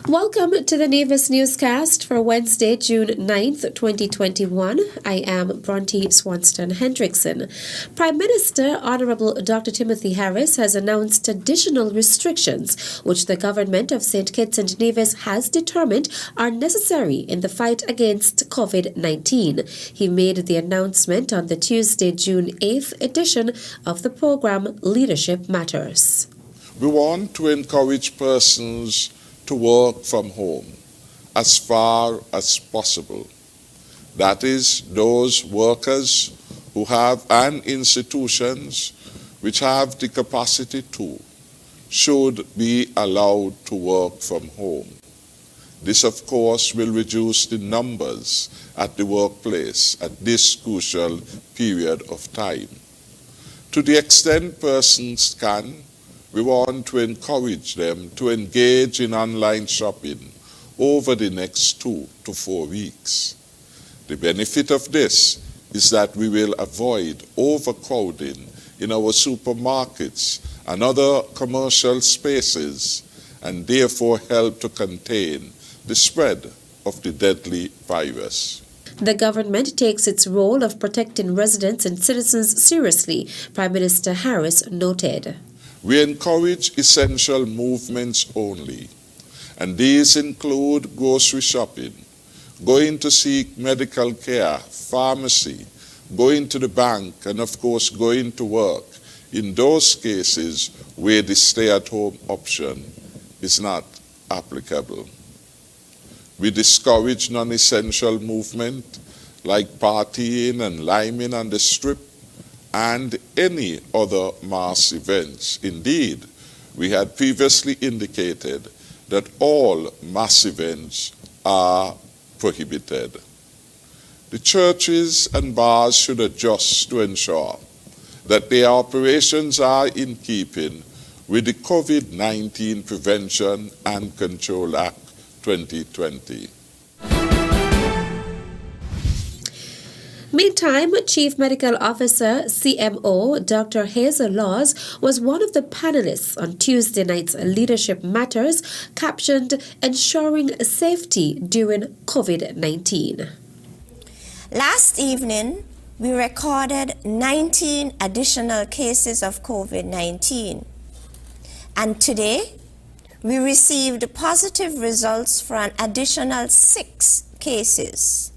Welcome to the Nevis Newscast for Wednesday, June 9th, 2021. I am Bronte Swanston Hendrickson. Prime Minister Honorable Dr. Timothy Harris has announced additional restrictions which the government of St. Kitts and Nevis has determined are necessary in the fight against COVID-19. He made the announcement on the Tuesday, June 8th edition of the program Leadership Matters. We want to encourage persons to work from home as far as possible. That is, those workers who have and institutions which have the capacity to should be allowed to work from home. This, of course, will reduce the numbers at the workplace at this crucial period of time. To the extent persons can, we want to encourage them to engage in online shopping over the next 2 to 4 weeks. The benefit of this is that we will avoid overcrowding in our supermarkets and other commercial spaces and therefore help to contain the spread of the deadly virus. The government takes its role of protecting residents and citizens seriously, Prime Minister Harris noted. We encourage essential movements only, and these include grocery shopping, going to seek medical care, pharmacy, going to the bank, and of course going to work in those cases where the stay-at-home option is not applicable. We discourage non-essential movement like partying and liming on the strip and any other mass events. Indeed, we had previously indicated that all mass events are prohibited. The churches and bars should adjust to ensure that their operations are in keeping with the COVID-19 Prevention and Control Act 2020. Meantime, Chief Medical Officer CMO Dr. Hazel Laws was one of the panelists on Tuesday night's Leadership Matters, captioned Ensuring Safety During COVID-19. Last evening, we recorded 19 additional cases of COVID-19. And today, we received positive results for an additional 6 cases.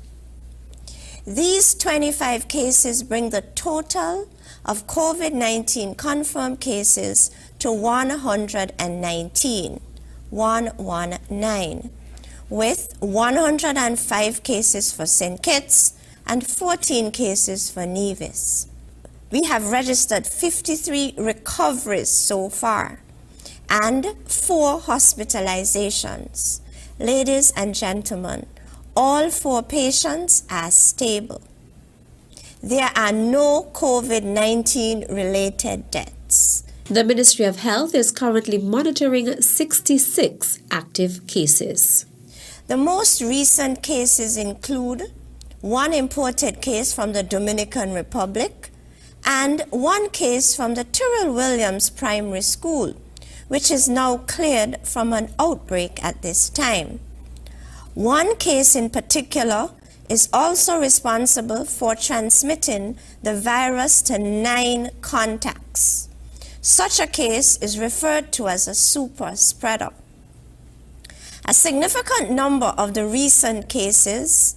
These 25 cases bring the total of COVID-19 confirmed cases to 119, with 105 cases for St. Kitts and 14 cases for Nevis. We have registered 53 recoveries so far and 4 hospitalizations. Ladies and gentlemen, all 4 patients are stable. There are no COVID-19 related deaths. The Ministry of Health is currently monitoring 66 active cases. The most recent cases include 1 imported case from the Dominican Republic and 1 case from the Tyrrell Williams Primary School, which is now cleared from an outbreak at this time. 1 case in particular is also responsible for transmitting the virus to 9 contacts. Such a case is referred to as a super spreader. A significant number of the recent cases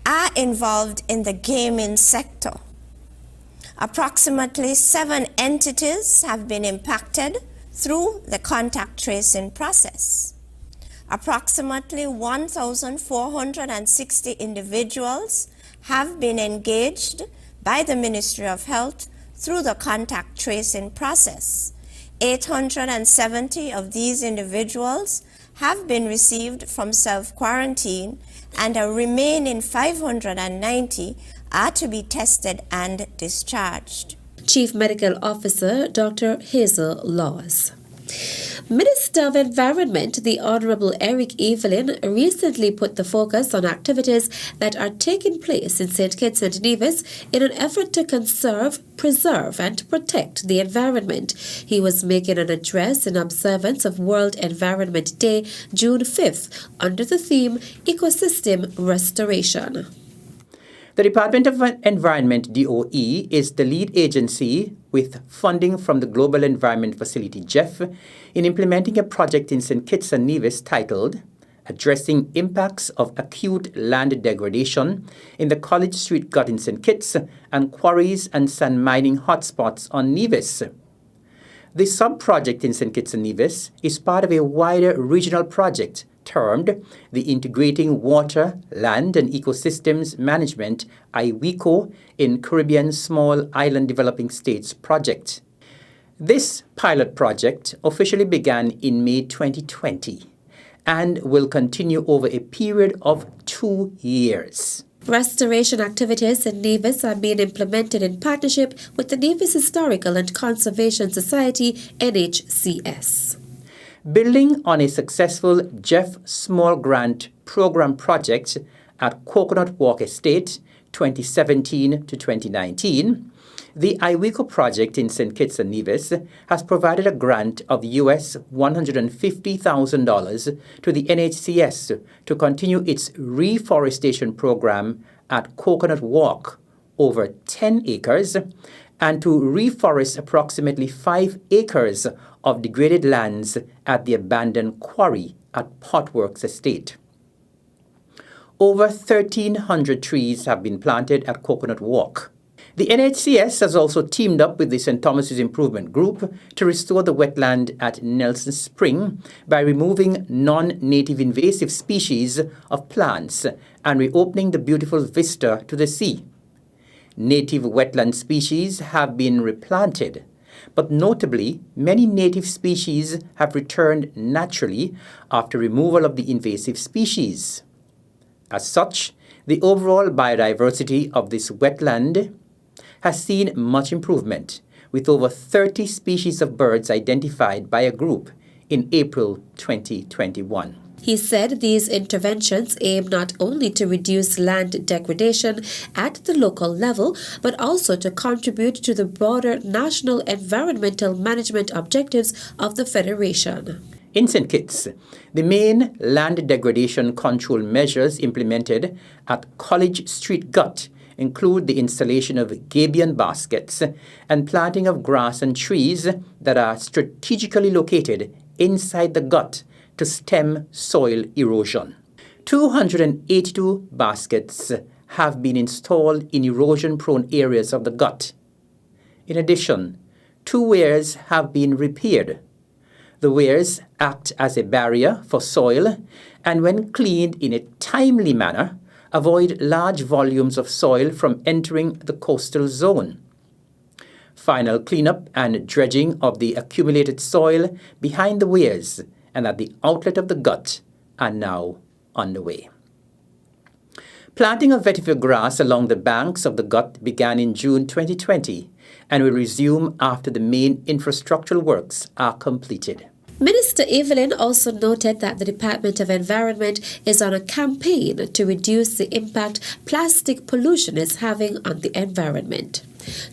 are involved in the gaming sector. Approximately 7 entities have been impacted through the contact tracing process. Approximately 1,460 individuals have been engaged by the Ministry of Health through the contact tracing process. 870 of these individuals have been received from self-quarantine, and a remaining 590 are to be tested and discharged. Chief Medical Officer Dr. Hazel Laws. Minister of Environment, the Honourable Eric Evelyn, recently put the focus on activities that are taking place in St. Kitts and Nevis in an effort to conserve, preserve and protect the environment. He was making an address in observance of World Environment Day, June 5th, under the theme Ecosystem Restoration. The Department of Environment, DOE, is the lead agency with funding from the Global Environment Facility, GEF, in implementing a project in St. Kitts and Nevis titled Addressing Impacts of Acute Land Degradation in the College Street Gut in St. Kitts and Quarries and Sand Mining Hotspots on Nevis. This sub-project in St. Kitts and Nevis is part of a wider regional project termed the Integrating Water, Land and Ecosystems Management IWECO in Caribbean Small Island Developing States project. This pilot project officially began in May 2020 and will continue over a period of 2 years. Restoration activities in Nevis are being implemented in partnership with the Nevis Historical and Conservation Society, NHCS. Building on a successful GEF Small Grant Program project at Coconut Walk Estate 2017 to 2019, the IWECO project in St. Kitts and Nevis has provided a grant of US $150,000 to the NHCS to continue its reforestation program at Coconut Walk over 10 acres and to reforest approximately 5 acres of degraded lands at the abandoned quarry at Potworks Estate. Over 1,300 trees have been planted at Coconut Walk. The NHCS has also teamed up with the St. Thomas's Improvement Group to restore the wetland at Nelson Spring by removing non-native invasive species of plants and reopening the beautiful vista to the sea. Native wetland species have been replanted, but notably, many native species have returned naturally after removal of the invasive species. As such, the overall biodiversity of this wetland has seen much improvement, with over 30 species of birds identified by a group in April 2021. He said these interventions aim not only to reduce land degradation at the local level, but also to contribute to the broader national environmental management objectives of the Federation. In St. Kitts, the main land degradation control measures implemented at College Street Gut include the installation of gabion baskets and planting of grass and trees that are strategically located inside the gut to stem soil erosion. 282 baskets have been installed in erosion-prone areas of the gut. In addition, 2 weirs have been repaired. The weirs act as a barrier for soil and, when cleaned in a timely manner, avoid large volumes of soil from entering the coastal zone. Final cleanup and dredging of the accumulated soil behind the weirs and at the outlet of the gut are now underway. Planting of vetiver grass along the banks of the gut began in June 2020 and will resume after the main infrastructural works are completed. Minister Evelyn also noted that the Department of Environment is on a campaign to reduce the impact plastic pollution is having on the environment.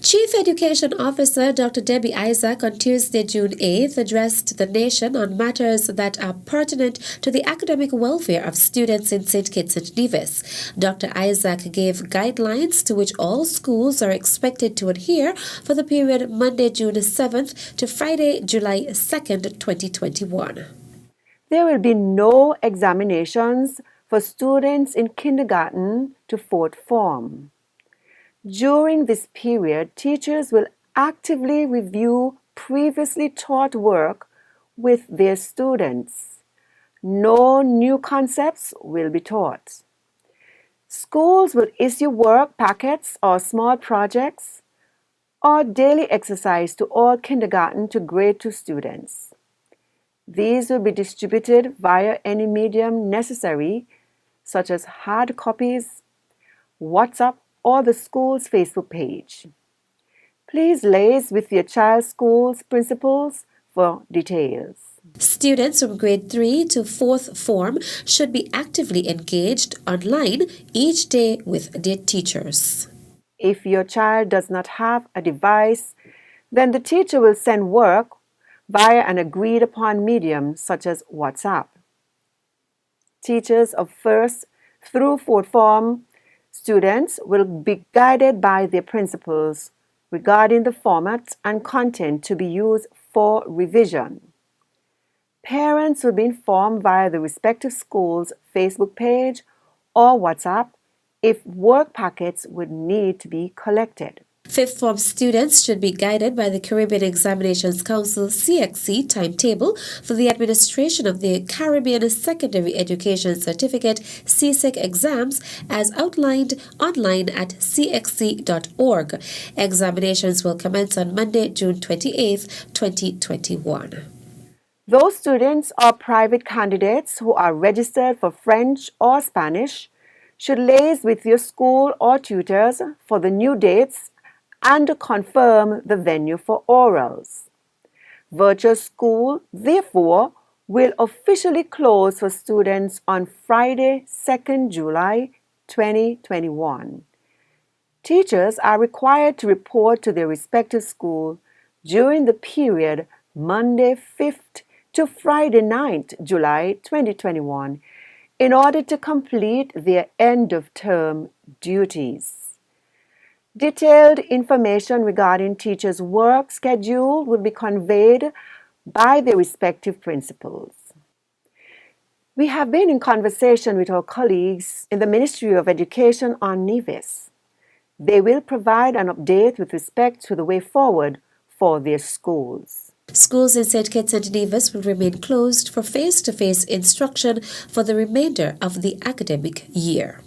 Chief Education Officer Dr. Debbie Isaac on Tuesday, June 8th, addressed the nation on matters that are pertinent to the academic welfare of students in St. Kitts and Nevis. Dr. Isaac gave guidelines to which all schools are expected to adhere for the period Monday, June 7th to Friday, July 2nd, 2021. There will be no examinations for students in kindergarten to 4th form. During this period, teachers will actively review previously taught work with their students. No new concepts will be taught. Schools will issue work packets or small projects or daily exercise to all kindergarten to grade 2 students. These will be distributed via any medium necessary, such as hard copies, WhatsApp, or the school's Facebook page. Please liaise with your child's school's principals for details. Students from grade 3 to 4th form should be actively engaged online each day with their teachers. If your child does not have a device, then the teacher will send work via an agreed upon medium such as WhatsApp. Teachers of 1st through 4th form students will be guided by their principals regarding the format and content to be used for revision. Parents will be informed via the respective school's Facebook page or WhatsApp if work packets would need to be collected. 5th form students should be guided by the Caribbean Examinations Council CXC timetable for the administration of the Caribbean Secondary Education Certificate CSEC exams as outlined online at cxc.org. Examinations will commence on Monday, June 28, 2021. Those students or private candidates who are registered for French or Spanish should liaise with your school or tutors for the new dates and to confirm the venue for orals. Virtual school, therefore, will officially close for students on Friday, 2nd July 2021. Teachers are required to report to their respective school during the period Monday 5th to Friday 9th July 2021 in order to complete their end-of-term duties. Detailed information regarding teachers' work schedule will be conveyed by their respective principals. We have been in conversation with our colleagues in the Ministry of Education on NEVIS. They will provide an update with respect to the way forward for their schools. Schools in St. Kitts and Nevis will remain closed for face-to-face instruction for the remainder of the academic year.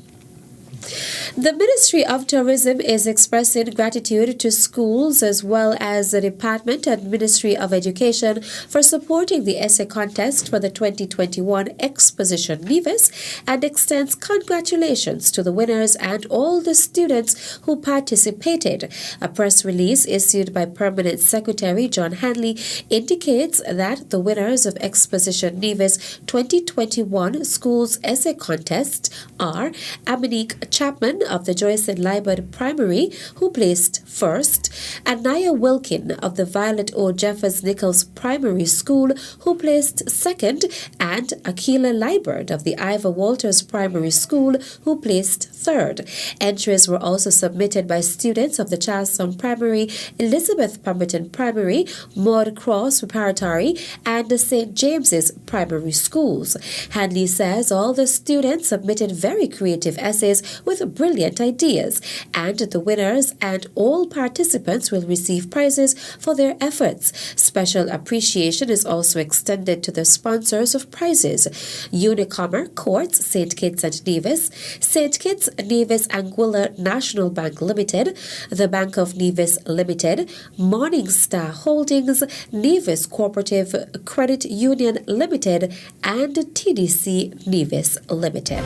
The Ministry of Tourism is expressing gratitude to schools as well as the Department and Ministry of Education for supporting the essay contest for the 2021 Exposition Nevis and extends congratulations to the winners and all the students who participated. A press release issued by Permanent Secretary John Hanley indicates that the winners of Exposition Nevis 2021 Schools Essay Contest are Aminique Chapman of the Joyce and Liebert Primary, who placed first, and Naya Wilkin of the Violet O. Jeffers Nichols Primary School, who placed second, and Akila Liebert of the Ivor Walters Primary School, who placed third. Entries were also submitted by students of the Charlestown Primary, Elizabeth Pemberton Primary, Maud Cross Preparatory, and the St. James's Primary Schools. Hanley says all the students submitted very creative essays with brilliant ideas, and the winners and all participants will receive prizes for their efforts. Special appreciation is also extended to the sponsors of prizes: Unicomer Courts, St. Kitts and Nevis, St. Kitts Nevis Anguilla National Bank Limited, the Bank of Nevis Limited, Morning Star Holdings, Nevis Cooperative Credit Union Limited, and TDC Nevis Limited.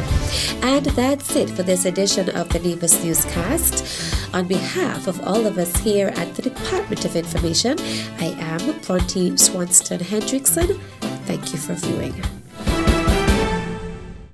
And that's it for this edition of the Nevis Newscast. On behalf of all of us here at the Department of Information, I am Bronte Swanston Hendrickson. Thank you for viewing.